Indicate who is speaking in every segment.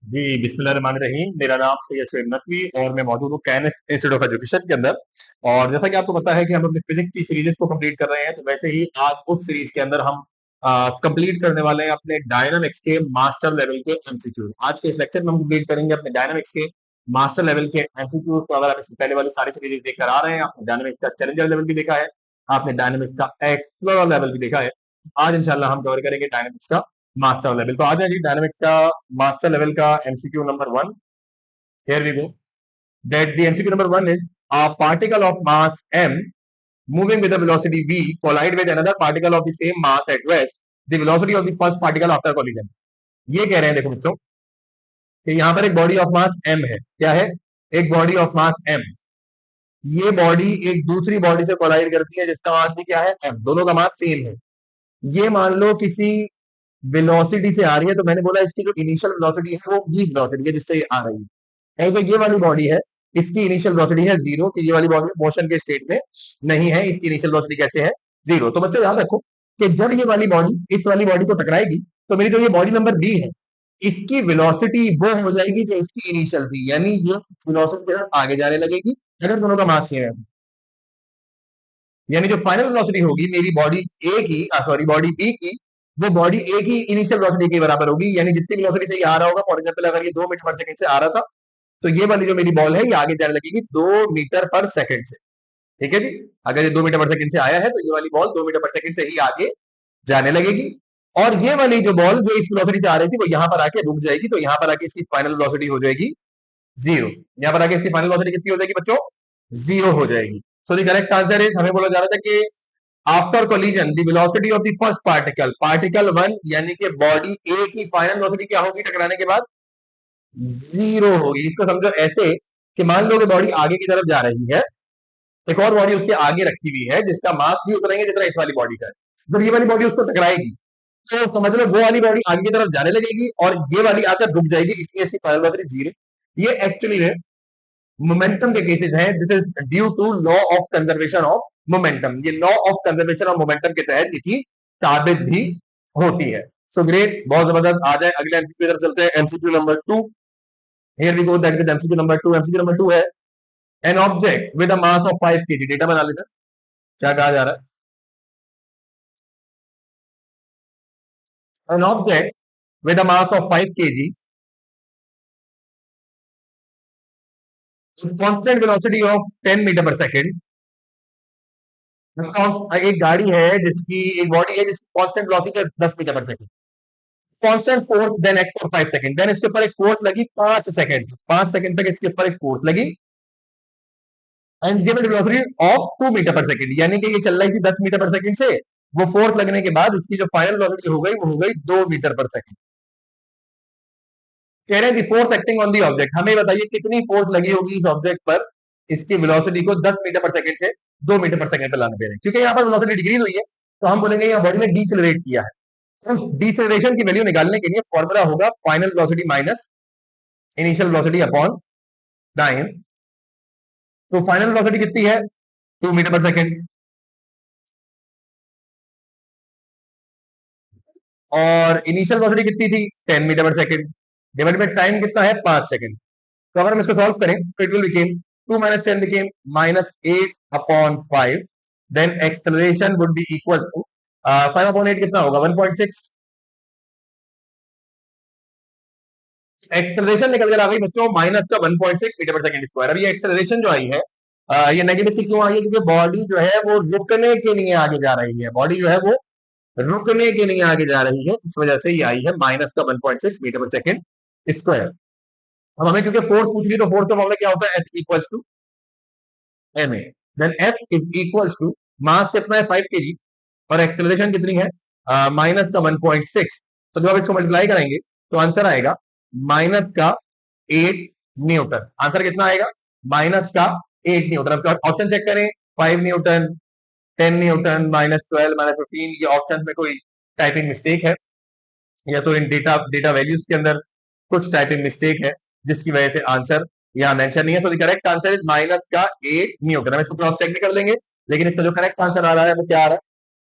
Speaker 1: जी, बिस्मिल्लाहिर्रहमानिर्रहीम। मेरा नाम सैयद शोएब नकवी और मैं मौजूद हूँ कैन इंस्टीट्यूट ऑफ एजुकेशन के अंदर। और जैसा कि आपको पता है कि हम अपने फिजिक्स की सीरीज को कंप्लीट कर रहे हैं, तो वैसे ही आज उस सीरीज के अंदर हम कंप्लीट करने वाले हैं अपने डायनामिक्स के मास्टर लेवल के एमसीक्यू। आज के इस लेक्चर में हम कंप्लीट करेंगे अपने डायनामिक्स के मास्टर लेवल के एमसीक्यू। तो अगर आप इससे पहले वाली सारी सीरीज देखकर आ रहे हैं, आपने डायनामिक्स का चैलेंजर लेवल भी देखा है, आपने डायनामिक्स का एक्सप्लोरर लेवल भी देखा है। आज इंशाल्लाह हम कवर करेंगे डायनामिक्स का मास्टर लेवल। तो आ जाए जी डायनामिक्स का मास्टर लेवल का MCQ number 1। Here we go that the MCQ number 1 is a particle of mass m moving with a velocity v collide with another particle of the same mass at rest, the velocity of the first particle after collision। ये कह रहे हैं, देखो बच्चों, कि यहां पर एक बॉडी ऑफ मास m है। क्या है? एक बॉडी ऑफ मास m। ये बॉडी एक दूसरी बॉडी से कोलाइड करती है जिसका मास भी क्या है? m। दोनों का मास सेम है। ये मान लो किसी वेलोसिटी से आ रही है, तो मैंने बोला इसकी जो इनिशियल वेलोसिटी है वो v वेलोसिटी है जिससे ये आ रही है। तो ये वाली बॉडी है, इसकी इनिशियल वेलोसिटी है जीरो, कि ये वाली बॉडी मोशन के स्टेट में नहीं है, इसकी इनिशियल वेलोसिटी कैसे है? जीरो। तो बच्चों याद रखो कि जब ये वाली बॉडी इस वाली बॉडी को टकराएगी, तो मेरी जो ये बॉडी नंबर बी है, इसकी वेलोसिटी वो हो जाएगी जो इसकी इनिशियल थी, यानी ये वेलोसिटी के साथ आगे जाने लगेगी अगर दोनों का मास सेम है। यानी जो फाइनल वेलोसिटी होगी मेरी बॉडी ए की, सॉरी बॉडी बी की, वो बॉडी ए की इनिशियल वेलोसिटी के बराबर होगी। यानी जितनी वेलोसिटी से ये आ रहा होगा, फॉर एग्जांपल अगर ये 2 मीटर पर सेकंड से आ रहा था, तो ये वाली जो मेरी बॉल है ये आगे जाने लगेगी 2 मीटर पर सेकंड से। ठीक है जी। अगर ये 2 मीटर पर सेकंड से आया है, तो ये वाली बॉल 2 मीटर पर सेकंड से ही आगे जाने लगेगी। और ये वाली जो बॉल जो इस वेलोसिटी से आ रही थी, वो यहां पर आके रुक जाएगी, तो यहां पर आके इसकी फाइनल वेलोसिटी हो जाएगी जीरो। यहां पर आके इसकी फाइनल वेलोसिटी कितनी हो जाएगी बच्चों? जीरो हो जाएगी। So the correct answer is, हमें बोला जा रहा था कि after collision the velocity of the first particle, particle 1 यानी कि बॉडी ए की फाइनल वेलोसिटी क्या होगी टकराने के बाद? जीरो होगी। इसको समझो ऐसे कि मान लो कि बॉडी आगे की तरफ जा रही है, एक और बॉडी उसके आगे रखी हुई है जिसका मास भी उतना ही है जितना इस वाली बॉडी का है। जब ये वाली बॉडी उसको टकराएगी, तो समझ लो वो वाली बॉडी आगे की तरफ जाने लगेगी और ये वाली आकर रुक जाएगी, इसलिए इसकी फाइनल वेलोसिटी जीरो। ये एक्चुअली में मोमेंटम के केसेस हैं। This is due to law of conservation of momentum. ये law of conservation of momentum के तहत ये चीज साबित भी होती है। सो ग्रेट, बहुत जबरदस्त। आ जाए अगले एमसीक्यू की तरफ चलते हैं। MCQ number 2, here we go that is MCQ number 2। MCQ number 2 है an object with a mass of 5 KG. Data बना लेते हैं, क्या कहा जा रहा है? An object with a mass of 5 KG, constant velocity of 10 metre per second. एक गाड़ी है जिसकी, एक बॉडी है जिसकी कांस्टेंट वेलोसिटी है 10 metre per second. Constant force then act for 5 second, then इसके ऊपर एक फोर्स लगी 5 सेकंड, 5 सेकंड तक इसके ऊपर एक फोर्स लगी and given velocity of 2 metre per second. यानी कि ये चल रही थी 10 मीटर पर सेकंड से, वो फोर्स लगने के बाद इसकी जो फाइनल वेलोसिटी हो गई वो हो गई 2 मीटर पर सेकंड। कह रहे हैं force acting on the object, हमें बताइए कितनी फोर्स लगी होगी इस ऑब्जेक्ट पर इसकी वेलोसिटी को 10 मीटर पर सेकंड से 2 मीटर पर सेकंड पर लाने पे। क्योंकि यहाँ पर वेलोसिटी डिक्रीज हुई है, तो हम बोलेंगे यहाँ बॉडी ने डीसेलरेट किया है। तो डीसेलरेशन की वैल्यू निकालने के लिए फॉर्मूला होगा final velocity minus initial velocity upon time. तो फाइनल वेलोसिटी कितनी है? 2 मीटर पर सेकंड, और इनिशियल वेलोसिटी कितनी थी? 10 metre per second, divide by time कितना है? 5 सेकंड। तो अगर हम इसको सॉल्व करें तो it will became 2 minus 10 became minus 8 upon 5, then acceleration would be equal to 5 upon 8 कितना होगा? 1.6। एक्सेलरेशन निकल कर आ गई बच्चों माइनस का 1.6 मीटर पर सेकंड स्क्वायर। अब ये एक्सेलरेशन जो आई है, ये नेगेटिव क्यों आई है? क्योंकि बॉडी जो है वो रुकने के लिए आगे जा रही है, बॉडी जो है वो रुकने के लिए आगे जा रही है, इस वजह से ये आई है माइनस का 1.6 मीटर पर सेकंड स्क्वायर। अब हमें क्योंकि फोर्स पूछ ली, तो फोर्स का फॉर्मूला क्या होता है? F equals to ma, then F is equals to mass कितना है? 5 केजी, और एक्सेलरेशन कितनी है? माइनस का 1.6। तो जब आप इसको मल्टीप्लाई करेंगे तो आंसर आएगा माइनस का 8 न्यूटन। आंसर कितना आएगा? माइनस का 8 न्यूटन। अब ऑप्शन चेक करें, 5 न्यूटन, 10 न्यूटन, माइनस 12, माइनस 15, ये ऑप्शन में कोई टाइपिंग मिस्टेक है, या तो इन डेटा डेटा वैल्यूज के अंदर कुछ टाइपिंग मिस्टेक है जिसकी वजह से आंसर यहाँ मेंशन नहीं है। तो the correct answer is minus का 8 न्यूटन। हम इसको क्रॉस चेक भी कर लेंगे, लेकिन इसका जो करेक्ट आंसर आ रहा है वो क्या आ रहा है?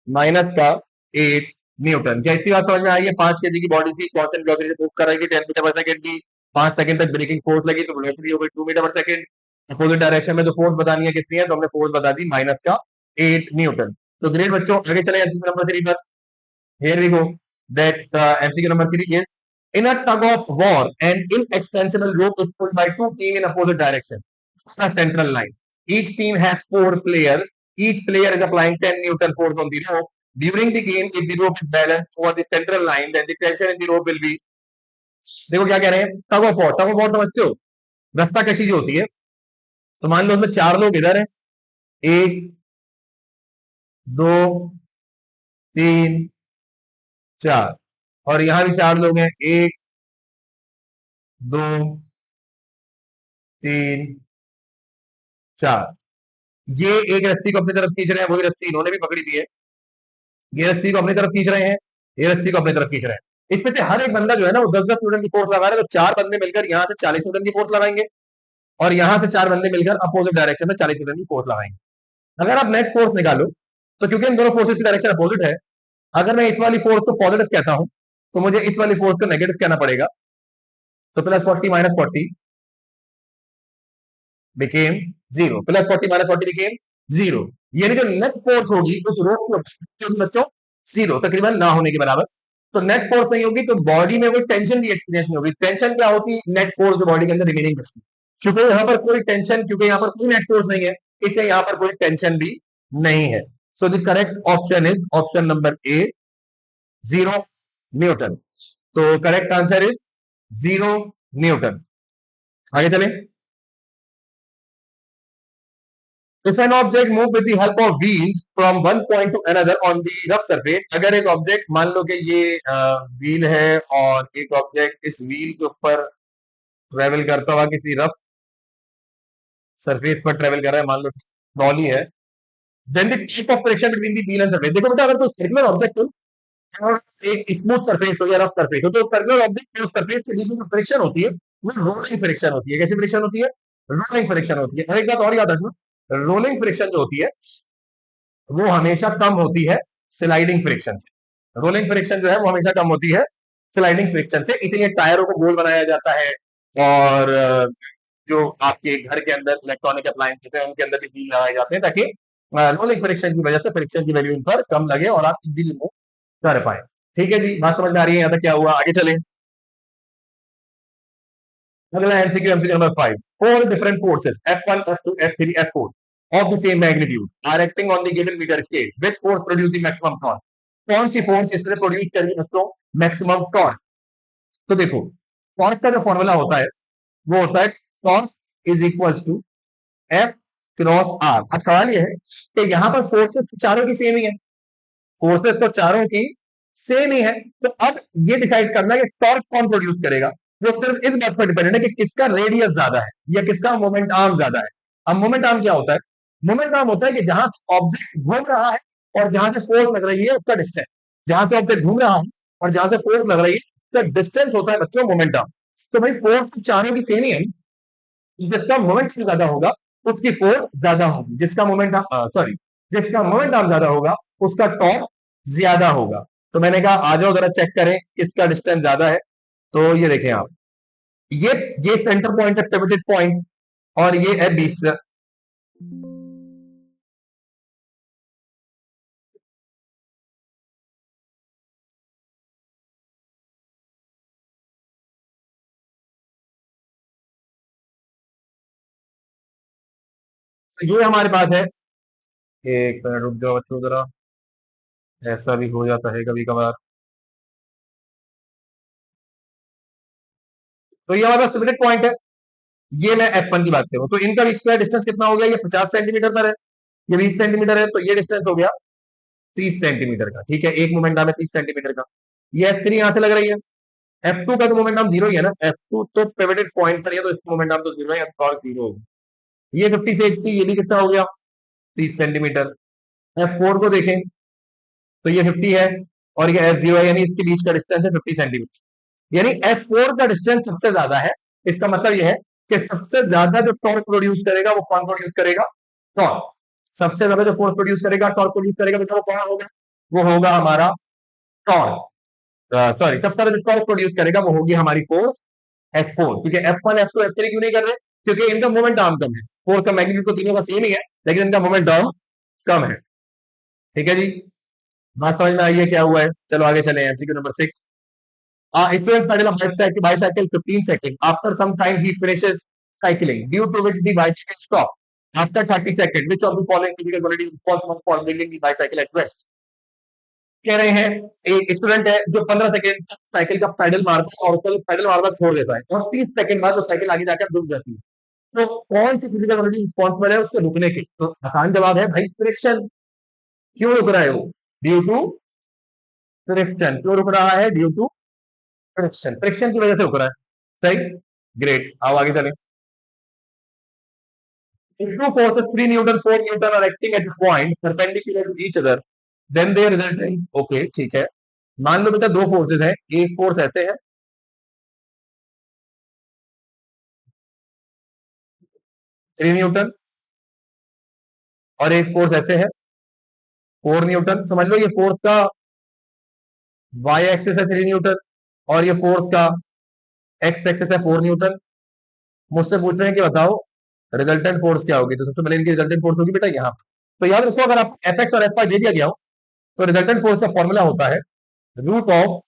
Speaker 1: माइनस का 8 न्यूटन। क्या इतनी बात समझ में आई है? 5 केजी की बॉडी थी, कांस्टेंट वेलोसिटी से मूव कर रही थी 10 मीटर पर सेकंड की, 5 सेकंड तक ब्रेकिंग फोर्स लगी तो वेलोसिटी हो गई 2 metre per second. Opposite direction में जो फोर्स बतानी है कितनी है, तो हमने फोर्स बता दी माइनस का 8 न्यूटन। तो ग्रेट बच्चों, आगे चले एमसीक्यू नंबर 3 पर। Here we go. That MCQ number 3 is in a tug of war, an inextensible rope is pulled by two teams in opposite direction. A central line. Each team has 4 players. Each player is applying 10 Newton force on the rope. During the game, if the rope is balanced over the central line, then the tension in the rope will be. देखो क्या कह रहे हैं, tug of war. Tug of war समझते हो, रस्ता कशी जो होती है। तो मान लो उसमें 4 लोग इधर है, 1 2 3 4, और यहां भी 4 लोग हैं, 1 2 3 4। ये एक रस्सी को अपनी तरफ खींच रहे हैं, वही रस्सी इन्होंने भी पकड़ी दी है। ये रस्सी को अपनी तरफ खींच रहे हैं, ये रस्सी को अपनी तरफ खींच रहे हैं। इसमें से हर एक बंदा जो है ना वो 10-10 न्यूटन की फोर्स लगा रहे हैं। तो 4 बंदे मिलकर यहां से 40 न्यूटन की फोर्स लगाएंगे, और यहां से 4 बंदे मिलकर अपोजिट डायरेक्शन में 40 न्यूटन की फोर्स लगाएंगे। अगर आप नेट फोर्स निकालो, तो क्योंकि इन दोनों फोर्सेस की डायरेक्शन अपोजिट है, अगर मैं इस वाली फोर्स को पॉजिटिव कहता हूं, तो मुझे इस वाली फोर्स को नेगेटिव कहना पड़ेगा। तो +40 -40 बिकेम 0, +40 -40 बिकेम 0। यानी जो नेट फोर्स होगी उस रोप के बच्चों 0 तकरीबन ना होने के बराबर। तो नेट फोर्स नहीं होगी तो बॉडी में कोई टेंशन भी एक्सपीरियंस नहीं होगी। टेंशन क्या होती है, नेट फोर्स जो बॉडी के अंदर रिमेनिंग बचती है। क्योंकि यहाँ पर कोई टेंशन, क्योंकि यहाँ पर कोई नेट फोर्स नहीं है, इसलिए यहाँ पर कोई टेंशन भी नहीं है। So the correct option is option number A, 0 Newton. तो करेक्ट आंसर इज 0 न्यूटन। आगे चलें। If an object move with the help of wheels from one point to another on the rough surface, अगर एक object मान लो कि ये wheel है और एक ऑब्जेक्ट इस व्हील के ऊपर ट्रेवल करता हुआ किसी रफ सरफेस पर ट्रेवल कर रहा है, मान लो ट्रॉली है, then the type of friction between the wheel and surface. देखो बेटा, अगर कोई सर्कुलर ऑब्जेक्ट हो और एक स्मूथ सरफेस हो या रफ सरफेस हो, तो सर्कुलर ऑब्जेक्ट और सरफेस के बीच में जो फ्रिक्शन होती है वो रोलिंग फ्रिक्शन होती है। कैसी फ्रिक्शन होती है, रोलिंग फ्रिक्शन होती है। और एक बात और याद रखना, रोलिंग फ्रिक्शन जो होती है वो हमेशा कम होती है स्लाइडिंग फ्रिक्शन से। रोलिंग फ्रिक्शन जो है वो हमेशा कम होती है स्लाइडिंग फ्रिक्शन से, इसीलिए टायरों को गोल बनाया जाता है। और जो आपके घर के अंदर इलेक्ट्रॉनिक अप्लायंसेस हैं उनके अंदर भी व्हील लगाए जाते हैं, ताकि रोलिंग फ्रिक्शन की वजह से फ्रिक्शन की वैल्यू इन पर कम लगे और आप इजीली मूव कर पाए। ठीक है जी, बात समझ में आ रही है यहाँ तक क्या हुआ, आगे चले। अगला MCQ, MCQ number 5। 4 different forces F1 F2 F3 F4 of the same magnitude are acting on the given meter scale. Which force produce the maximum torque? कौन सी फोर्स इससे प्रोड्यूस करेगी दोस्तों मैक्सिमम टॉर्क? तो देखो, टॉर्क का जो formula होता है वो होता है torque is equals to F cross R। अब सवाल ये है कि यहाँ पर फोर्सेस चारों की सेम ही है, फोर्सेस तो चारों की सेम ही है, तो अब ये डिसाइड करना है कि टॉर्क कौन प्रोड्यूस करेगा। वो सिर्फ इस बात पर डिपेंडेंट है कि किसका रेडियस ज्यादा है या किसका मोमेंट आर्म ज्यादा है। अब मोमेंट आर्म क्या होता है, मोमेंट आर्म होता है कि जहां ऑब्जेक्ट घूम रहा है और जहां से फोर्स लग रही है उसका डिस्टेंस। जहां से ऑब्जेक्ट घूम रहा है और जहां से फोर्स लग रही है उसका डिस्टेंस होता है बच्चों मोमेंट आर्म। तो भाई फोर्स तो चारों की सेम ही है, जिसका मोमेंट ज्यादा होगा उसकी फोर्स ज्यादा होगी, जिसका मोमेंट सॉरी जिसका मोमेंट आर्म ज्यादा होगा उसका टॉर्क ज्यादा होगा। तो मैंने कहा आ जाओ जरा चेक करें किसका डिस्टेंस ज्यादा है। तो ये देखें आप, ये ये सेंटर पॉइंट है, पिवटेड पॉइंट, और ये है 20। तो ये हमारे पास है, एक मिनट रुक जाओ बच्चों जरा, ऐसा भी हो जाता है कभी कभार। तो ये हमारे पास पिवटेड पॉइंट है, ये मैं F1 की बात करूं तो इनका बीच का डिस्टेंस कितना हो गया, ये 50 सेंटीमीटर पर है, ये 20 सेंटीमीटर है, तो ये डिस्टेंस हो गया 30 सेंटीमीटर का। ठीक है, एक मोमेंट आर्म है 30 सेंटीमीटर का। ये F3 यहां से लग रही है, F2 का तो मोमेंट आर्म जीरो ही है ना, F2 तो पिवटेड पॉइंट पर है तो इसका मोमेंट आर्म तो जीरो है, टॉर्क जीरो होगा। ये 50 से 80, ये भी कितना हो गया 30 सेंटीमीटर। F4 को देखें तो ये 50 है और ये F0 है, यानी इसके बीच का डिस्टेंस है 50 सेंटीमीटर। यानी F4 का डिस्टेंस सबसे ज्यादा है। इसका मतलब यह है कि सबसे ज्यादा जो टॉर्क प्रोड्यूस करेगा वो कौन प्रोड्यूस करेगा, टॉर्क। सबसे ज्यादा जो फोर्स प्रोड्यूस करेगा, टॉर्क प्रोड्यूस करेगा, बेटा वो कौन होगा, वो होगा हमारा टॉर्क। सॉरी, सबसे ज्यादा जो टॉर्क प्रोड्यूस करेगा वो होगी हमारी फोर्स, H4, क्योंकि F1 F2 F3 क्यों नहीं कर रहे? क्योंकि इनका मोमेंट आर्म कम है। फोर्स का मैग्नीट्यूड तो तीनों का सेम ही है, लेकिन इनका मोमेंट आर्म कम है। ठीक है जी, बात समझ में आई है क्या हुआ है? चलो आगे चले, MCQ number 6। Equivalent pedal of bicycle 15 seconds. After some time, he finishes cycling, due to which the bicycle stop. After 30 seconds, which of the following physical quality is responsible for bringing the bicycle at rest? कह रहे हैं एक student है जो 15 second तक cycle का pedal मारता है और उसको पैडल मारना छोड़ देता है और 30 सेकंड बाद वो साइकिल आगे जाकर रुक जाती है। तो कौन सी फिजिकल क्वालिटी रिस्पॉन्सिबल है उसके रुकने की? तो आसान जवाब है भाई, फ्रिक्शन। क्यों रुक रहा है वो? Due to friction. क्यों रुक रहा है? Due to friction. फ्रिक्शन की वजह से रुक रहा है। सही, ग्रेट। आओ आगे चलें। If two forces 3 Newton, 4 Newton are acting at a point perpendicular to each other, then they result in, okay, ठीक है। मान लो बेटा दो फोर्सेस हैं, एक फोर्स ऐसे है 3 न्यूटन और एक फोर्स ऐसे है 4 न्यूटन। समझ लो ये फोर्स का वाई एक्सिस है 3 न्यूटन और ये फोर्स का एक्स एक्सिस है 4 न्यूटन। मुझसे पूछ रहे हैं कि बताओ रिजल्टेंट फोर्स क्या होगी? तो सबसे पहले इनकी रिजल्टेंट फोर्स होगी बेटा यहाँ। तो याद रखो, अगर आप एफ एक्स और एफ वाई दे दिया गया हो तो रिजल्टेंट फोर्स का फॉर्मूला होता है रूट ऑफ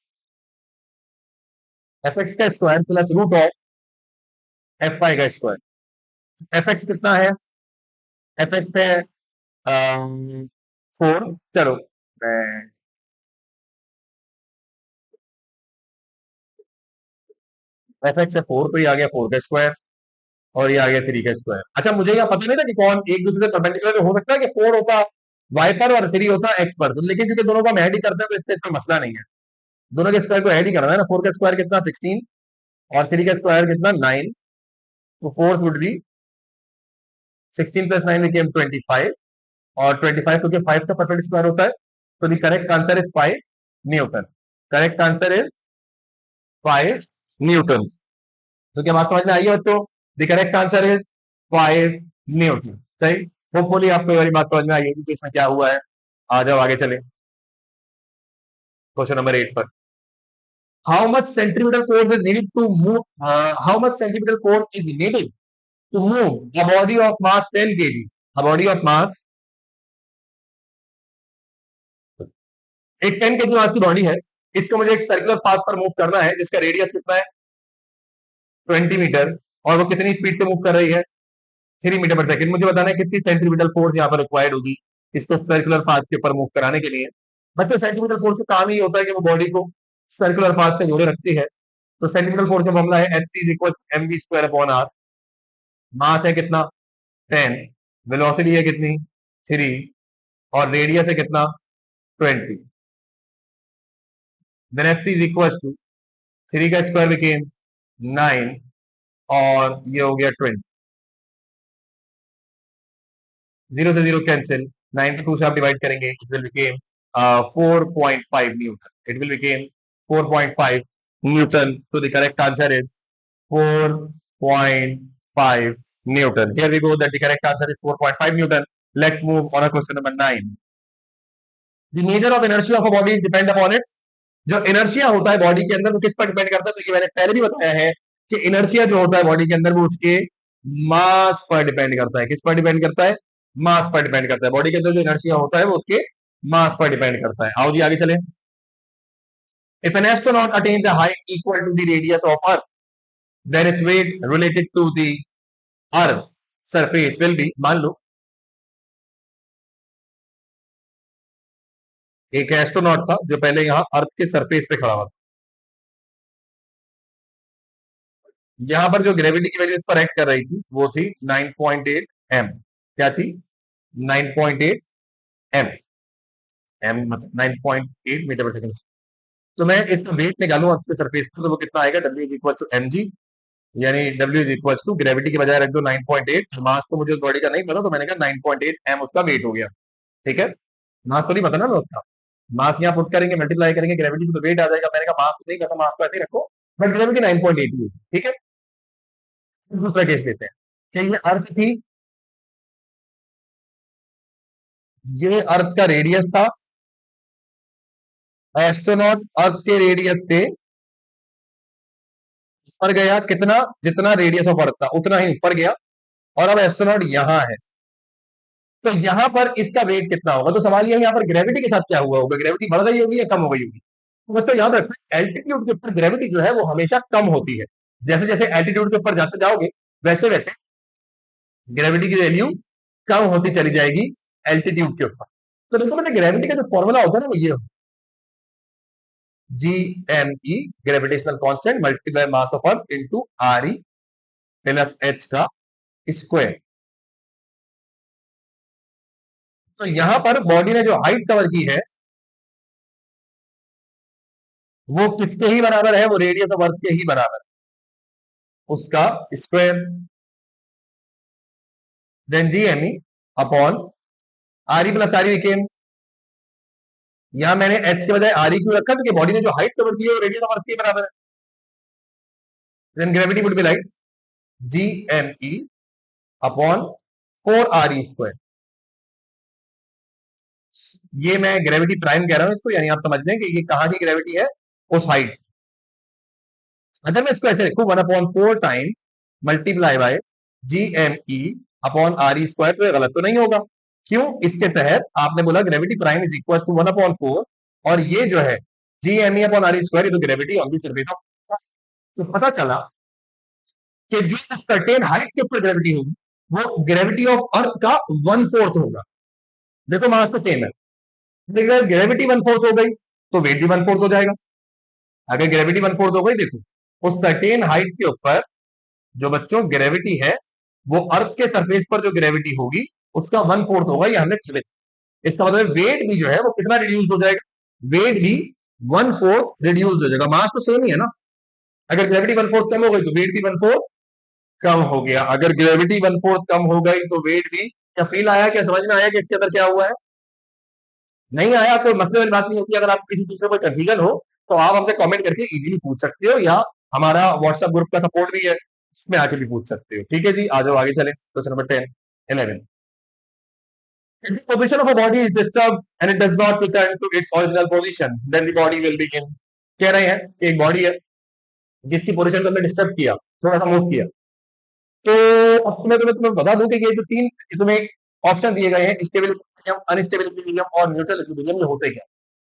Speaker 1: एफ एक्स का square plus root of F Y का स्क्वायर। एफ एक्स कितना है? एफ एक्स है 4। चलो एफ एक्स है 4, तो ये आ गया 4 का स्क्वायर और ये आ गया 3 का स्क्वायर। अच्छा, मुझे यह पता नहीं था कि कौन एक दूसरे से परपेंडिकुलर हो सकता है कि 4 होता वाई पर और 3 होता एक्स पर, तो लेकिन क्योंकि दोनों को हम ऐड ही करते हैं तो इससे इतना मसला नहीं है। दोनों के स्क्वायर को ऐड ही करना है ना। 4 का स्क्वायर कितना? 16 और 3 का स्क्वायर कितना? 9। तो 4 वुड बी 16 प्लस 9 बिकेम 25 और 25 क्योंकि 5 का परफेक्ट स्क्वायर होता है, तो the correct answer is 5 Newton. Correct answer is 5 Newton. तो क्या बात समझ में आई है बच्चों? The correct answer is 5 Newton. सही। होपफुली आपको ये वाली बात समझ में आई होगी कि इसमें क्या हुआ है। आ जाओ आगे चले क्वेश्चन नंबर 8 पर। How much centripetal force is needed to move? How much centripetal force is needed to move a body of mass 10 kg? A body of mass, एक 10 kg मास की बॉडी है, इसको मुझे एक सर्कुलर पाथ पर move करना है जिसका रेडियस कितना है? 20 मीटर। और वो कितनी स्पीड से मूव कर रही है? 3 मीटर पर सेकंड। मुझे बताना है कितनी सेंटीमीटर फोर्स यहाँ पर रिक्वायर्ड होगी इसको सर्कुलर पाथ के ऊपर मूव कराने के लिए। बच्चों सेंटीमीटर फोर्स का काम ही होता है कि वो बॉडी को सर्कुलर पाथ से जोड़े रखती है। तो सेंटीमीटर फोर्स का फॉर्मूला है F is equal M V square upon R. Mass है कितना? 10। वेलोसिटी है कितनी? 3। और रेडियस है कितना? 20। Then F is equal to 3 का स्क्वायर बिकेम 9 और ये हो गया 20। 0 से 0 कैंसिल, 9 को 2 से आप डिवाइड करेंगे, it will become 4.5 newton. It will become 4.5 newton. तो the correct answer is 4.5 Newton. Here we go, that the correct answer is 4.5 Newton. Let's move on to question number 9. The nature of inertia of a body depend upon its, जो inertia होता है body के अंदर वो किस पर depend करता है? तो ये मैंने पहले भी बताया है कि इनर्शिया जो होता है बॉडी के अंदर वो उसके मास पर डिपेंड करता है। किस पर डिपेंड करता है? मास पर डिपेंड करता है। बॉडी के अंदर जो इनर्शिया होता है वो उसके मास पर डिपेंड करता है। आओ जी आगे चले। If an astronaut attains a height equal to the radius of Earth, then its weight related to the Earth surface will be, मान लो एक एस्ट्रोनॉट था जो पहले यहाँ अर्थ के सरफेस पे खड़ा हुआ था। यहां पर जो ग्रेविटी की वैल्यू इस पर एक्ट कर रही थी वो थी 9.8 एम। क्या थी? 9.8 एम। एम मतलब 9.8 मीटर पर सेकंड। तो मैं इसका वेट निकालू अर्थ के सरफेस पर तो वो कितना आएगा? W is equal to M G, यानी W is equal to gravity के बजाय रख दो 9.8। मास तो मुझे बॉडी का नहीं पता तो मैंने कहा 9.8 एम उसका वेट हो गया। ठीक है, मास तो नहीं पता ना उसका। मास यहाँ पुट करेंगे, मल्टीप्लाई करेंगे ग्रेविटी से तो वेट आ जाएगा। मैंने कहा मास तो नहीं पता, मास को ऐसे ही रखो, बट ग्रेविटी 9.8 ही है। ठीक है, दूसरा केस लेते हैं। क्या ये अर्थ थी? ये अर्थ का रेडियस था। एस्ट्रोनॉट अर्थ के रेडियस से ऊपर गया कितना, जितना रेडियस ऑफ अर्थ था उतना ही ऊपर गया, और अब एस्ट्रोनॉट यहां है, तो यहां पर इसका वेट कितना होगा। तो सवाल यह है, यहां पर ग्रेविटी के साथ क्या हुआ होगा, ग्रेविटी बढ़ गई होगी या कम हो गई होगी। तो बच्चों याद रखना, एल्टीट्यूड के ऊपर ग्रेविटी जो है वो हमेशा कम होती है। जैसे जैसे एल्टीट्यूड के ऊपर जाते जाओगे वैसे वैसे ग्रेविटी की वैल्यू कम होती चली जाएगी एल्टीट्यूड के ऊपर। तो देखो बेटा, ग्रेविटी का जो फॉर्मूला होता है ना वो ये, G M E, gravitational constant multiply mass of earth into R E plus H का स्क्वायर। तो यहां पर बॉडी ने जो हाइट कवर की है वो किसके ही बराबर है, वो रेडियस ऑफ अर्थ के ही बराबर है, उसका square. Then G M E upon R E plus R E became, यहां मैंने एच के बजाय आर ई क्यों रखा, क्योंकि बॉडी ने जो हाइट कवर की है वो रेडियस ऑफ अर्थ के बराबर है। Then gravity would be like G M E upon 4 R E square. ये मैं ग्रेविटी प्राइम कह रहा हूं इसको, यानी आप समझ लें कि ये कहां की ग्रेविटी है, उस हाइट। अगर मैं इसको ऐसे लिखूं 1/4 times multiply by G M E upon R E square, तो ये गलत तो नहीं होगा। क्यों, इसके तहत आपने बोला gravity prime is equal to 1/4, और ये जो है G M E upon R E square, ये तो gravity on the surface of. तो पता चला कि जो सर्टेन हाइट के ऊपर ग्रेविटी होगी वो ग्रेविटी ऑफ अर्थ का 1/4 होगा। देखो मास तो सेम है, लेकिन ग्रेविटी 1/4 हो गई तो वेट भी 1/4 हो जाएगा। अगर ग्रेविटी 1/4 हो गई, देखो उस सर्टेन हाइट के ऊपर जो बच्चों ग्रेविटी है वो अर्थ के सरफेस पर जो ग्रेविटी होगी उसका 1/4 होगा, ये हमने सिलेक्ट। इसका मतलब वेट भी जो है वो कितना रिड्यूस हो जाएगा, वेट भी 1/4 रिड्यूस हो जाएगा। मास तो सेम ही है ना, अगर ग्रेविटी 1/4 कम हो गई तो वेट भी 1/4 कम हो गया। अगर ग्रेविटी 1/4 कम हो गई तो वेट भी, क्या फील आया, क्या समझ में आया कि इसके अंदर क्या हुआ है। नहीं आया कोई मतलब वाली बात नहीं होती। अगर आप किसी चीज में कोई कंफ्यूजन हो तो आप हमसे कमेंट करके इजीली पूछ सकते हो, या हमारा व्हाट्सएप ग्रुप का सपोर्ट भी है, इसमें आके भी पूछ सकते हो। ठीक है जी, आ जाओ आगे चले। Question number 10 11, if the position of a body is disturbed and it does not return to its original position, then the body will begin। कह रहे हैं कि एक बॉडी है जिसकी पोजीशन को हमने डिस्टर्ब किया, थोड़ा सा मूव किया, तो अब तुम्हें बता दूं कि ये जो तीन तुम्हें ऑप्शन दिए गए हैं, स्टेबल इक्विलिब्रियम, अनस्टेबल इक्विलिब्रियम और न्यूट्रल इक्विलिब्रियम, ये होते क्या।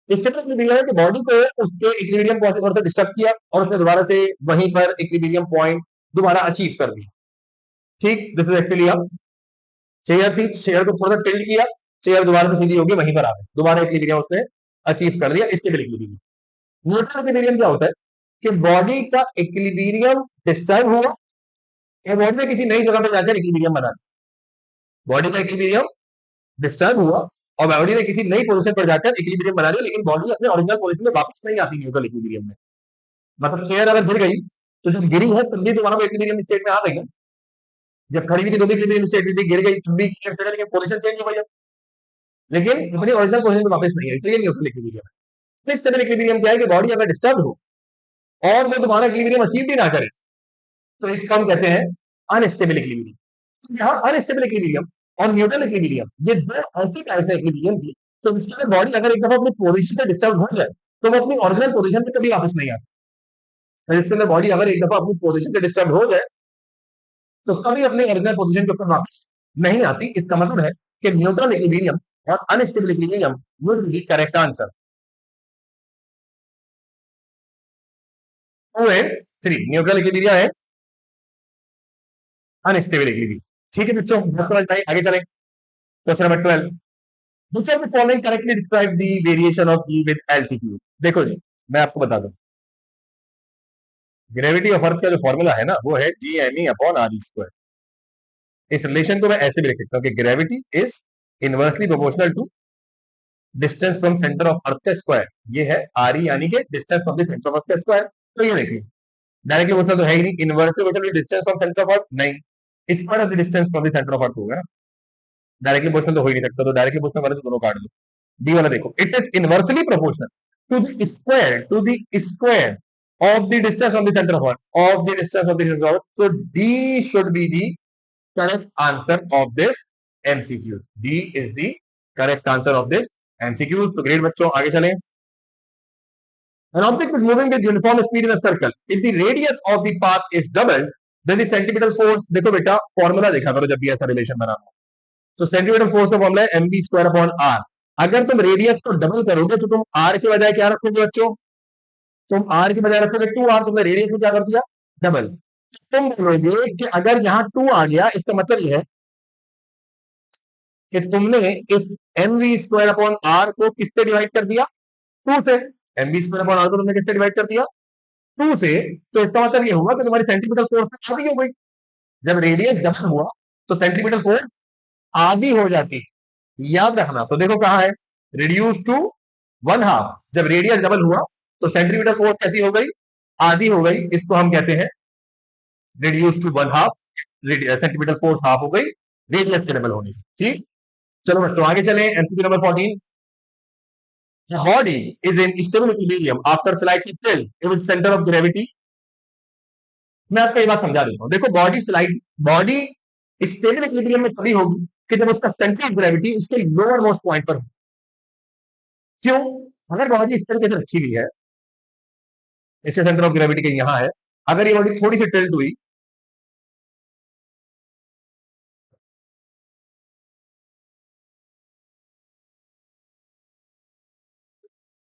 Speaker 1: स्टेबल इक्विलिब्रियम है कि बॉडी को उसके इक्विलिब्रियम पॉइंट से डिस्टर्ब किया और उसने दोबारा से वहीं पर इक्विलिब्रियम पॉइंट दोबारा अचीव कर दिया। ठीक, दिस इज एक्चुअली अब चेयर थी, चेयर को थोड़ा सा टिल्ट किया, चेयर दोबारा से सीधी होगी वहीं पर आ गई, दोबारा इक्विलिब्रियम उसने अचीव कर दिया, स्टेबल इक्विलिब्रियम। न्यूट्रल इक्विलिब्रियम क्या होता है कि बॉडी का इक्विलिब्रियम डिस्टर्ब हुआ या बॉडी ने किसी नई जगह पर जाकर इक्विलिब्रियम बना दिया। बॉडी का इक्विलिब्रियम डिस्टर्ब हुआ और बॉडी ने किसी नई पोजीशन पर जाकर इक्विलिब्रियम बना लिया, लेकिन बॉडी अपने ओरिजिनल पोजीशन में वापस नहीं आती न्यूट्रल इक्विलिब्रियम में। मतलब चेयर अगर गिर गई तो जब गिरी है तब भी दोबारा वो इक्विलिब्रियम स्टेट में आ गई है, जब खड़ी हुई थी तो भी इक्विलिब्रियम स्टेट में थी, गिर गई तब भी इक्विलिब्रियम स्टेट, लेकिन पोजीशन चेंज हो गई है, लेकिन अपनी ओरिजिनल पोजीशन में वापस नहीं आई, तो ये न्यूट्रल इक्विलिब्रियम है। इस तरह इक्विलिब्रियम क्या है कि बॉडी अगर डिस्टर्ब हो और वो दोबारा इक्विलिब्रियम अचीव भी ना करे तो इसको हम कहते हैं अनस्टेबल इक्विलिब्रियम। यहाँ अनस्टेबल इक्विलिब्रियम और न्यूट्रल इक्विलिब्रियम, ये दो ऐसी टाइप है इक्विलिब्रियम की, तो इसके अंदर बॉडी अगर एक दफा अपनी पोजीशन से डिस्टर्ब हो जाए तो वो अपनी ओरिजिनल पोजीशन पे कभी वापस नहीं आती। तो इसके अंदर बॉडी अगर एक दफा अपनी पोजीशन से डिस्टर्ब हो जाए तो कभी अपनी ओरिजिनल पोजीशन के ऊपर वापस नहीं आती। इसका मतलब है कि न्यूट्रल इक्विलिब्रियम और unstable equilibrium would be correct answer. 2 and 3 neutral equilibrium है, अनस्टेबल इक्विलिब्रियम। ठीक है बच्चों, आगे चलें। Question number 12, which of the following correctly describe the variation of G with altitude। देखो जी, मैं आपको बता दूं, ग्रेविटी ऑफ अर्थ का जो फॉर्मूला है ना वो है G M E upon R E square. इस रिलेशन को मैं ऐसे भी लिख सकता हूं कि gravity is inversely proportional to distance from centre of earth का स्क्वायर। ये है आर ई यानी कि distance from the centre of earth का स्क्वायर। तो ये देखिए डायरेक्टली प्रोपोर्शनल तो है ही नहीं, inversely proportional distance from centre of earth नहीं, square of the distance from the centre of earth होगा ना, डायरेक्टली प्रोपोर्शनल तो हो ही नहीं सकता, तो डायरेक्टली प्रोपोर्शनल वाले तो दोनों काट दो। डी वाला देखो, it is inversely proportional to the square of the distance from the center of earth, of the distance of the center of earth, so D should be the correct answer of this MCQ। D is the correct answer of this MCQ। तो great बच्चों, आगे चलें। An object is moving with uniform speed in a circle. If the radius of the path is doubled, then the centripetal force, देखो बेटा formula देखा करो जब भी ऐसा रिलेशन बना हो, तो सेंटीमीटर फोर्स का फॉर्मूला है mv स्क्वायर अपॉन आर। अगर तुम रेडियस को डबल करोगे तो तुम आर के बजाय क्या रखोगे बच्चों? तुम आर के बजाय रखोगे 2r, तुमने रेडियस को क्या कर दिया? डबल। तुम बोलोगे कि अगर यहाँ 2 आ गया, इसका मतलब यह है कि तुमने इस mv स्क्वायर अपॉन आर को किससे डिवाइड कर दिया? 2 से। mv स्क्वायर अपॉन आर को तुमने किससे डिवाइड कर दिया? 2 से। तो इसका मतलब ये हुआ कि तुम्हारी सेंटीमीटर फोर्स आधी हो गई। जब रेडियस डबल हुआ तो सेंटीमीटर फोर्स आधी हो जाती है, याद रखना। तो देखो कहां है, रिड्यूस टू 1/2। जब रेडियस डबल हुआ तो सेंटीमीटर फोर्स कैसी हो गई? आधी हो गई। इसको हम कहते हैं reduce to 1/2। Centimetre force half हो गई रेडियस के डबल होने से। ठीक, चलो बच्चों आगे चले। MCQ number 14, the body is in stable equilibrium after slightly tilt in its center of gravity। मैं आपको ये बात समझा देता हूं। देखो बॉडी स्टेबल इक्विलिब्रियम में तभी होगी कि जब उसका सेंटर ऑफ ग्रेविटी उसके लोअर मोस्ट पॉइंट पर हो। क्यों? अगर बॉडी इस तरीके से रखी हुई है, इससे सेंटर ऑफ ग्रेविटी कहीं यहां है, अगर ये बॉडी थोड़ी सी टिल्ट हुई,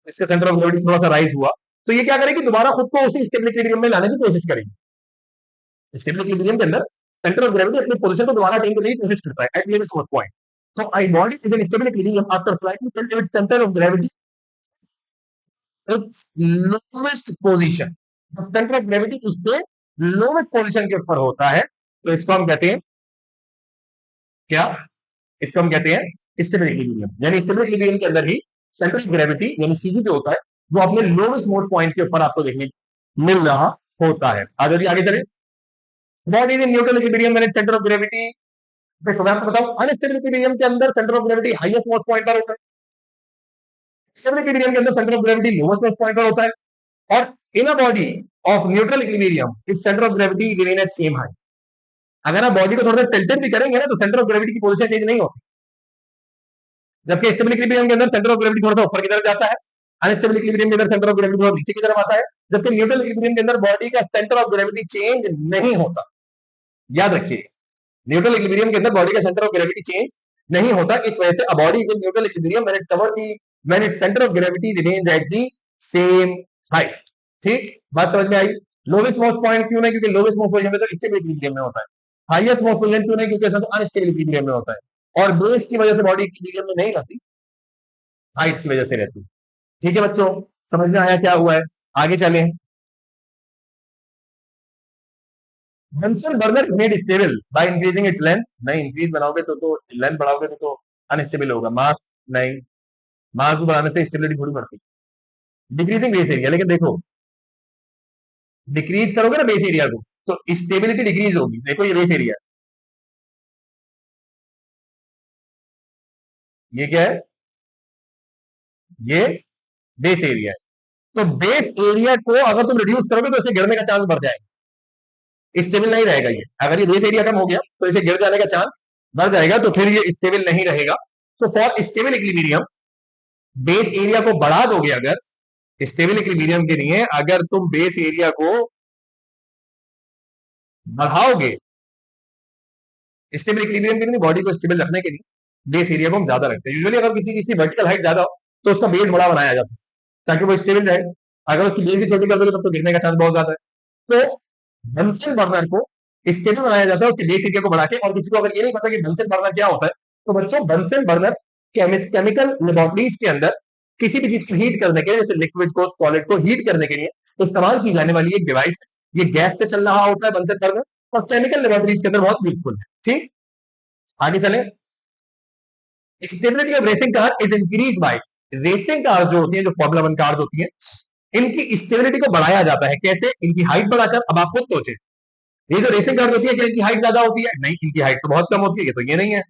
Speaker 1: इसका सेंटर ऑफ ग्रेविटी थोड़ा सा राइज हुआ, तो ये क्या करेगी? दोबारा खुद को उसी स्टेबल इक्विलिब्रियम में लाने की कोशिश करेगी। स्टेबल इक्विलिब्रियम के अंदर सेंटर ऑफ ग्रेविटी अपनी पोजीशन को दोबारा अटेन करने की कोशिश करता है एट लेवल मोस्ट पॉइंट। तो I body is in stable equilibrium after slightly tilt its centre of gravity its lowest position. Centre of gravity उसके लोवेस्ट पोजीशन के ऊपर होता है, तो इसको हम कहते हैं क्या? इसको हम कहते हैं स्टेबल इक्विलिब्रियम। यानी स्टेबल इक्विलिब्रियम के अंदर ही सेंटर ऑफ ग्रेविटी यानी सीजी जो होता है वो अपने लोवेस्ट मोस्ट पॉइंट के ऊपर आपको देखने मिल रहा होता है। आगे चले। Body is in neutral equilibrium when its centre of gravity. देखो मैं आपको बताऊं, अनस्टेबल इक्विलिब्रियम के अंदर centre of gravity highest most point पर होता है, स्टेबल इक्विलिब्रियम के अंदर centre of gravity lowest most point पर होता है, और in a body of neutral equilibrium its centre of gravity remain at same height. अगर आप बॉडी को थोड़ा सा टिल्टेड भी करेंगे ना तो सेंटर ऑफ ग्रेविटी की पोजीशन चेंज नहीं होती, जबकि स्टेबल इक्विलिब्रियम के अंदर सेंटर ऑफ ग्रेविटी थोड़ा सा ऊपर की तरफ जाता है, अनस्टेबल इक्विलिब्रियम के अंदर सेंटर ऑफ ग्रेविटी थोड़ा नीचे की तरफ आता है, जबकि न्यूट्रल इक्विलिब्रियम के अंदर बॉडी का सेंटर ऑफ ग्रेविटी चेंज नहीं होता। याद रखिए, न्यूट्रल इक्विलिब्रियम के अंदर बॉडी का सेंटर ऑफ ग्रेविटी चेंज नहीं होता। इस वजह से a body is in neutral equilibrium when its centre of gravity remains at the same height. ठीक, बात समझ में आई? लोवेस्ट मोस्ट पॉइंट क्यों नहीं? क्योंकि लोवेस्ट मोस्ट पॉइंट में तो स्टेबल इक्विलिब्रियम में होता है। हाईएस्ट मोस्ट पॉइंट क्यों नहीं? क्योंकि इसमें तो अनस्टेबल इक्विलिब्रियम में होता है, और बेस की वजह से बॉडी इक्विलिब्रियम में नहीं रहती, हाइट की वजह से रहती। ठीक है बच्चों, समझ में आया क्या हुआ है? आगे चलें। Bunsen burner is made stable by increasing its length। नहीं, इंक्रीज बनाओगे तो लेंथ बढ़ाओगे तो अनस्टेबल होगा। मास नहीं, मास को बढ़ाने से स्टेबिलिटी थोड़ी बढ़ती। डिक्रीजिंग बेस एरिया, लेकिन देखो डिक्रीज करोगे ना बेस एरिया को तो स्टेबिलिटी डिक्रीज होगी। देखो ये बेस एरिया, ये क्या है? ये बेस एरिया है। तो बेस एरिया को अगर तुम रिड्यूस करोगे तो इसे गिरने का चांस बढ़ जाएगा, स्टेबल नहीं रहेगा ये। अगर ये बेस एरिया कम हो गया तो इसे गिर जाने का चांस बढ़ जाएगा, तो फिर ये स्टेबल नहीं रहेगा। तो for stable equilibrium base area को बढ़ा दोगे। अगर स्टेबल इक्विलिब्रियम के लिए अगर तुम बेस एरिया को बढ़ाओगे, स्टेबल इक्विलिब्रियम के लिए बॉडी को स्टेबल रखने के लिए बेस एरिया को हम ज्यादा रखते हैं। यूजुअली अगर किसी वर्टिकल हाइट ज्यादा हो तो उसका बेस बड़ा बनाया जाता है ताकि वो स्टेबल रहे। अगर उसकी बेस भी छोटी कर दोगे तब तो गिरने का चांस बहुत ज्यादा है। तो बंसन बर्नर को स्टेबल बनाया जाता है उसके बेस एरिया को बढ़ा के। और किसी को अगर ये नहीं पता कि बंसन बर्नर क्या होता है, तो बच्चों बंसन बर्नर केमिकल लेबोरेटरीज के अंदर किसी भी चीज को हीट करने के लिए, जैसे लिक्विड को सॉलिड को हीट करने के लिए इस्तेमाल की जाने वाली एक डिवाइस है। ये गैस पे चल रहा होता है बंसन बर्नर, और केमिकल लेबोरेटरीज के अंदर बहुत यूजफुल है। ठीक, आगे चले। Stability of racing car is increase by, racing car जो होती है, जो फॉर्मूला 1 कार होती है, इनकी स्टेबिलिटी को बढ़ाया जाता है। कैसे? इनकी हाइट बढ़ाकर। अब आप खुद सोचें, ये जो रेसिंग कार होती है क्या इनकी हाइट ज्यादा होती है? नहीं, इनकी हाइट तो बहुत कम होती है। ये तो ये नहीं है।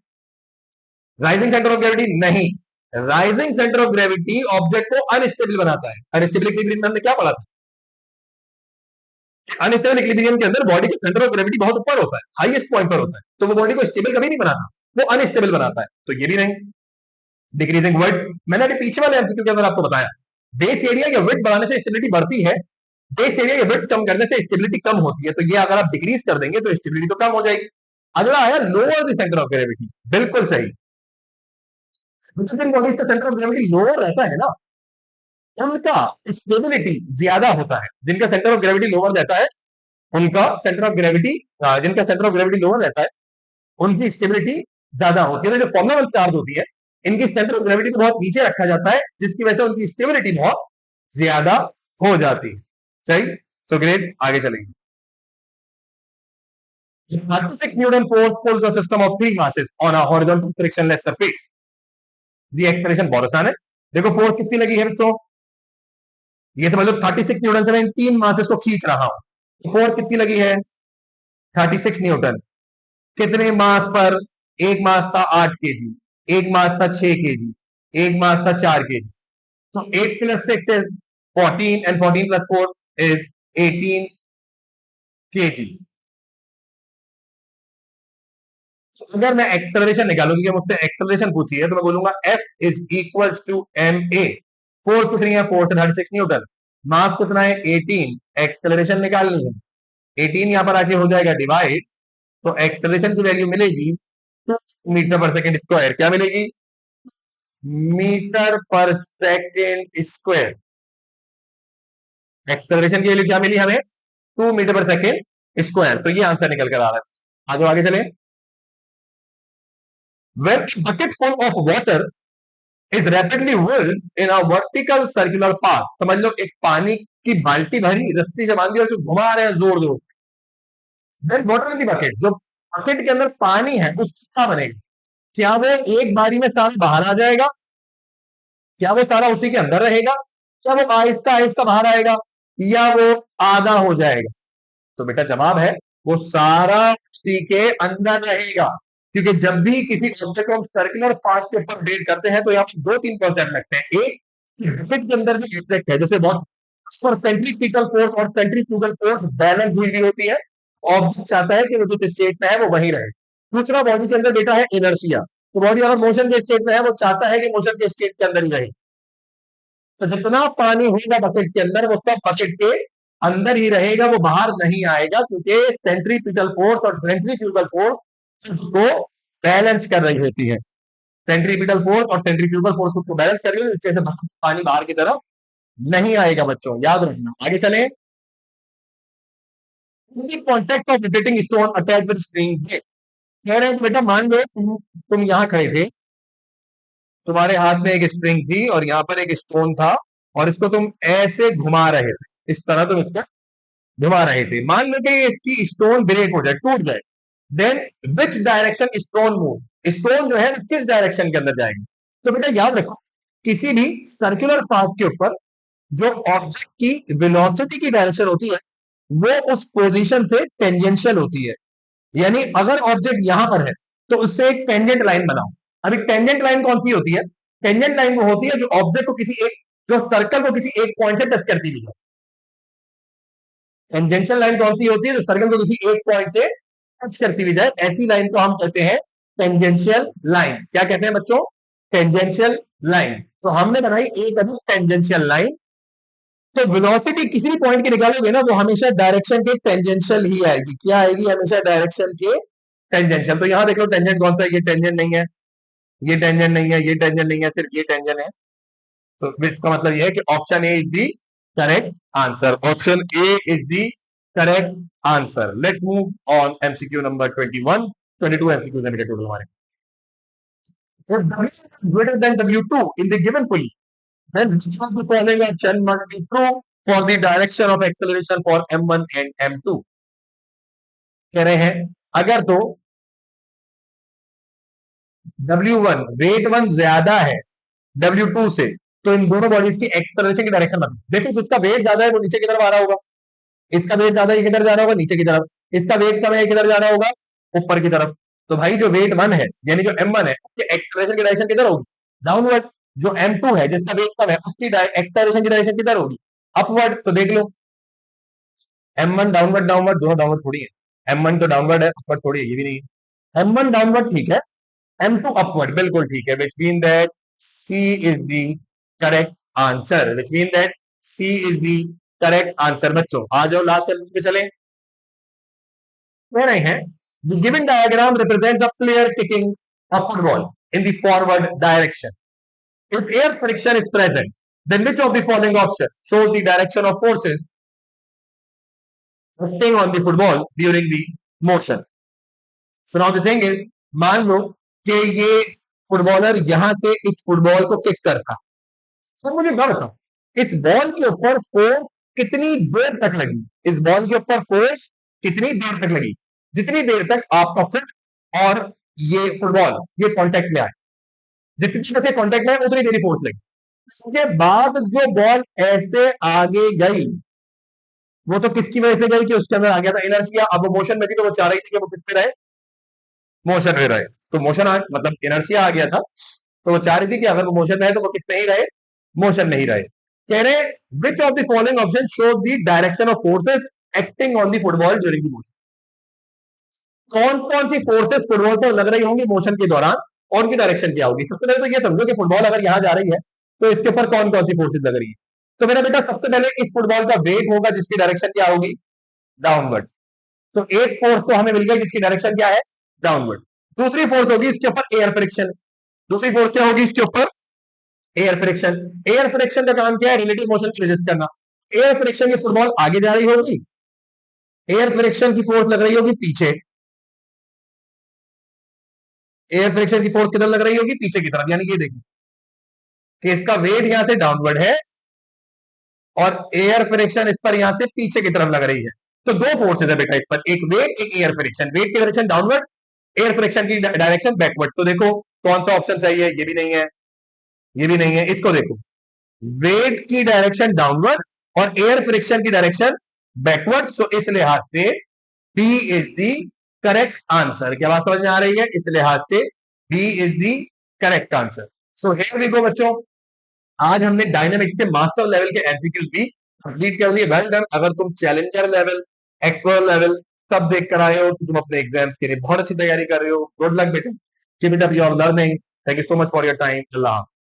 Speaker 1: राइजिंग सेंटर ऑफ ग्रेविटी नहीं, rising centre of gravity object को अनस्टेबल बनाता है। अनस्टेबल इक्विलिब्रियम में हमने क्या पढ़ा था? अनस्टेबल इक्विलिब्रियम के अंदर बॉडी का सेंटर ऑफ ग्रेविटी बहुत ऊपर होता है, हाईएस्ट पॉइंट पर होता है, तो वो बॉडी को स्टेबल कभी नहीं बनाता, वो अनस्टेबल बनाता है। तो ये भी नहीं। डिक्रीजिंग वर्ड मैंने अभी पीछे वाले एमसीक्यू के अंदर आपको बताया, बेस एरिया या विड्थ बढ़ाने से स्टेबिलिटी बढ़ती है, बेस एरिया या विड्थ कम करने से स्टेबिलिटी कम होती है। तो ये अगर आप डिक्रीज कर देंगे तो स्टेबिलिटी तो कम हो जाएगी। अगला आया lower the centre of gravity, बिल्कुल सही। बॉडीज का सेंटर ऑफ ग्रेविटी लोअर रहता है ना, उनका स्टेबिलिटी ज्यादा होता है। जिनका सेंटर ऑफ ग्रेविटी लोअर रहता है, उनका सेंटर ऑफ ग्रेविटी, जिनका सेंटर ऑफ ग्रेविटी लोअर रहता है, उनकी स्टेबिलिटी ज्यादा होती है। जो फॉर्मेबल स्टार्स होती है, इनकी सेंटर ऑफ ग्रेविटी को बहुत नीचे रखा जाता है, जिसकी वजह से उनकी स्टेबिलिटी बहुत ज्यादा हो जाती है। सही, सो ग्रेट, आगे चलेंगे। 36 Newton force pulls a system of three masses on a horizontal frictionless surface. The expression बहुत आसान है। देखो फोर्स कितनी लगी है तो ये समझ लो 36 न्यूटन से मैं इन तीन मासेस को खींच रहा हूं। फोर्स कितनी लगी है? 36 न्यूटन। कितने मास पर? एक मास था 8 केजी, एक मास था 6 केजी, एक मास था 4 केजी। तो 8 plus 6 is 14 and 14 plus 4 is 18 KG. अगर मैं एक्सेलरेशन निकालूंगी, मुझसे एक्सेलरेशन पूछी है, तो मैं बोलूंगा F is equal to ma। Force कितनी है? Force 36 Newton. मास कितना है? 18। एक्सेलरेशन निकालनी है, 18 यहां पर आके हो जाएगा डिवाइड, तो एक्सेलरेशन की वैल्यू मिलेगी 2 मीटर पर सेकेंड स्क्वायर। क्या मिलेगी? मीटर पर सेकेंड स्क्वायर। एक्सेलरेशन की वैल्यू क्या मिली हमें? 2 मीटर पर सेकेंड स्क्वायर। तो ये आंसर निकल कर आ रहा है। आगे चले। When a bucket full of water is rapidly whirled in a vertical circular path, समझ लो एक पानी की बाल्टी भरी रस्सी से बांधी और जो घुमा रहे हैं जोर जोर। Then water in the bucket, जो बकेट के अंदर पानी है उसका क्या बनेगा? क्या वो एक बारी में सारा बाहर आ जाएगा? क्या वो सारा उसी के अंदर रहेगा? क्या वो आहिस्ता आहिस्ता बाहर आएगा? या वो आधा हो जाएगा? तो बेटा जवाब है वो सारा उसी के अंदर रहेगा। क्योंकि जब भी किसी ऑब्जेक्ट को हम सर्कुलर पाथ के ऊपर अपडेट करते हैं तो यहाँ पे दो तीन कॉन्सेप्ट लगते हैं। एक, बकेट के अंदर भी ऑब्जेक्ट है, जैसे बहुत सेंट्रीफ्यूगल फोर्स और सेंट्रीफ्यूगल फोर्स बैलेंस हुई होती है। ऑब्जेक्ट चाहता है कि वो जिस स्टेट में है वो वहीं रहे। दूसरा, बॉडी के अंदर बेटा है इनर्शिया, तो बॉडी अगर मोशन के स्टेट में है वो चाहता है कि मोशन के स्टेट के अंदर ही रहे। तो जितना पानी होगा बकेट के अंदर वो सब बकेट के अंदर ही रहेगा, वो बाहर नहीं आएगा, क्योंकि सेंट्रीपिटल फोर्स और सेंट्रीफ्यूगल फोर्स को बैलेंस कर रही होती है। सेंट्रीपिटल फोर्स और सेंट्रीफ्यूगल फोर्स को बैलेंस कर रही है, जिससे पानी बाहर की तरफ नहीं आएगा। बच्चों याद रखना। आगे चले। Contact of rotating stone attach with spring break. कह रहे हैं बेटा मान लो तुम यहां खड़े थे, तुम्हारे हाथ में एक स्प्रिंग थी और यहाँ पर एक स्टोन था, और इसको तुम ऐसे घुमा रहे थे, इस तरह तुम इसको घुमा रहे थे। मान लो कि इसकी स्टोन ब्रेक हो जाए, टूट जाए, then which direction stone move, stone जो है किस डायरेक्शन के अंदर जाएगी? तो बेटा याद रखो, किसी भी सर्कुलर पाथ के ऊपर जो ऑब्जेक्ट की वेलोसिटी की डायरेक्शन होती है वो उस पोजीशन से टेंजेंशियल होती है। यानी अगर ऑब्जेक्ट यहां पर है तो उससे एक टेंजेंट लाइन बनाओ। अभी टेंजेंट लाइन कौन सी होती है? टेंजेंट लाइन वो होती है जो ऑब्जेक्ट को किसी एक, जो सर्कल को किसी एक पॉइंट से टच करती हुई है। टेंजेंशियल लाइन कौन सी होती है? जो सर्कल को किसी एक पॉइंट से टच करती हुई जाए, ऐसी लाइन को हम कहते हैं टेंजेंशियल लाइन। क्या कहते हैं बच्चों? Tangential line. तो हमने बनाई एक अभी टेंजेंशियल लाइन। तो वेलोसिटी किसी भी पॉइंट की निकालोगे ना, वो हमेशा डायरेक्शन के टेंजेंशियल ही आएगी। क्या आएगी? हमेशा डायरेक्शन के टेंजेंशियल। तो यहां देख लो टेंजेंट कौन सा है? ये टेंजेंट नहीं है, ये टेंजेंट नहीं है, ये टेंजेंट नहीं है, सिर्फ ये टेंजेंट है। तो इसका मतलब ये है कि option A is the correct answer. Option A is the correct answer. Let's move on MCQ number 21, 22 MCQ है टोटल हमारे। If W is greater than W2 in the given pulley, then which of the following action must be true for the direction of acceleration for M1 and M2? कह रहे हैं अगर तो W1 wait 1 ज्यादा है W2 से, तो इन दोनों बॉडीज की एक्सेलरेशन की डायरेक्शन बदल। देखो जिसका वेट ज्यादा है वो नीचे की तरफ आ रहा होगा, इसका वेट ज्यादा है किधर जा रहा होगा? नीचे की तरफ। इसका वेट कम है किधर जा रहा होगा? ऊपर की तरफ। तो भाई जो वेट 1 है यानी जो M1 है उसकी एक्सेलरेशन की डायरेक्शन किधर होगी? डाउनवर्ड। जो M2 है जिसका वेट कम है उसकी एक्सेलरेशन की डायरेक्शन किधर होगी? अपवर्ड। तो देख लो M1 डाउनवर्ड, डाउनवर्ड दोनों डाउनवर्ड थोड़ी है। M1 तो डाउनवर्ड है, अपवर्ड थोड़ी है, ये भी नहीं है। M1 डाउनवर्ड ठीक है, M2 अपवर्ड बिल्कुल ठीक है, which mean that C is the correct answer, which mean that C is the correct answer. बच्चों आ जाओ लास्ट क्वेश्चन पे चले। नहीं है, the given diagram represents a player kicking a football in the forward direction. If air friction is present, then which of the following option shows the direction of forces acting on the football during the motion? So now the thing is, मान लो कि ये footballer यहां से इस football को kick करता, तो मुझे डर था इस बॉल के ऊपर फोर्स कितनी देर तक लगी, इस बॉल के ऊपर फोर्स कितनी देर तक लगी, जितनी देर तक आपका फुट और ये फुटबॉल ये कांटेक्ट में आए, जितनी देर से कांटेक्ट में आए उतनी देरी फोर्स लगी। उसके बाद जो बॉल ऐसे आगे गई, वो तो किसकी वजह से गई कि उसके अंदर आ गया था इनर्शिया। अब वो मोशन में थी तो वो चाह रही थी कि वो किस में रहे, मोशन में रहे। तो मोशन मतलब इनर्शिया आ गया था, तो वो चाह रही थी कि अगर वो मोशन में है तो वो किस में ही रहे, मोशन में ही रहे। कह रहे which of the following option show the direction of forces acting on the football during the motion. कौन कौन सी फोर्सेस फुटबॉल पर लग रही होंगी मोशन के दौरान और उनकी डायरेक्शन क्या होगी। सबसे पहले तो ये समझो कि फुटबॉल अगर यहां जा रही है तो इसके ऊपर कौन कौन सी फोर्सेस लग रही है। तो मेरा बेटा सबसे पहले इस फुटबॉल का वेट होगा जिसकी डायरेक्शन क्या होगी, डाउनवर्ड। तो एक फोर्स तो हमें मिल गई जिसकी डायरेक्शन क्या है, डाउनवर्ड। दूसरी फोर्स होगी इसके ऊपर एयर फ्रिक्शन, दूसरी फोर्स क्या होगी इसके ऊपर, एयर फ्रिक्शन। एयर फ्रिक्शन का काम क्या है, रिलेटिव मोशन को एडजस्ट करना। एयर फ्रिक्शन की फुटबॉल आगे जा रही होगी, एयर फ्रिक्शन की फोर्स लग रही होगी पीछे, एयर फ्रिक्शन की फोर्स किधर लग रही होगी, पीछे की तरफ। यानी कि देखो कि इसका वेट यहां से डाउनवर्ड है और एयर फ्रिक्शन इस पर यहां से पीछे की तरफ लग रही है। तो दो फोर्सेज है बेटा इस पर, एक वेट एक एयर फ्रिक्शन। वेट की डायरेक्शन डाउनवर्ड, एयर फ्रिक्शन की डायरेक्शन बैकवर्ड। तो देखो कौन सा ऑप्शन सही है, ये भी नहीं है, ये भी नहीं है। इसको देखो, वेट की डायरेक्शन डाउनवर्ड और एयर फ्रिक्शन की डायरेक्शन बैकवर्ड। तो इस लिहाज से B is the correct answer. क्या बात समझ में आ रही है, इस लिहाज से B is the correct answer. So here we go बच्चों, आज हमने डायनामिक्स के मास्टर लेवल के एमसीक्यूज भी कंप्लीट कर लिए। Well done. अगर तुम चैलेंजर लेवल, एक्सपर्ट लेवल सब देख कर आए हो तो तुम अपने एग्जाम्स के लिए बहुत अच्छी तैयारी कर रहे हो। गुड लक बेटा, keep it up your learning. Thank you so much for your time. Allah.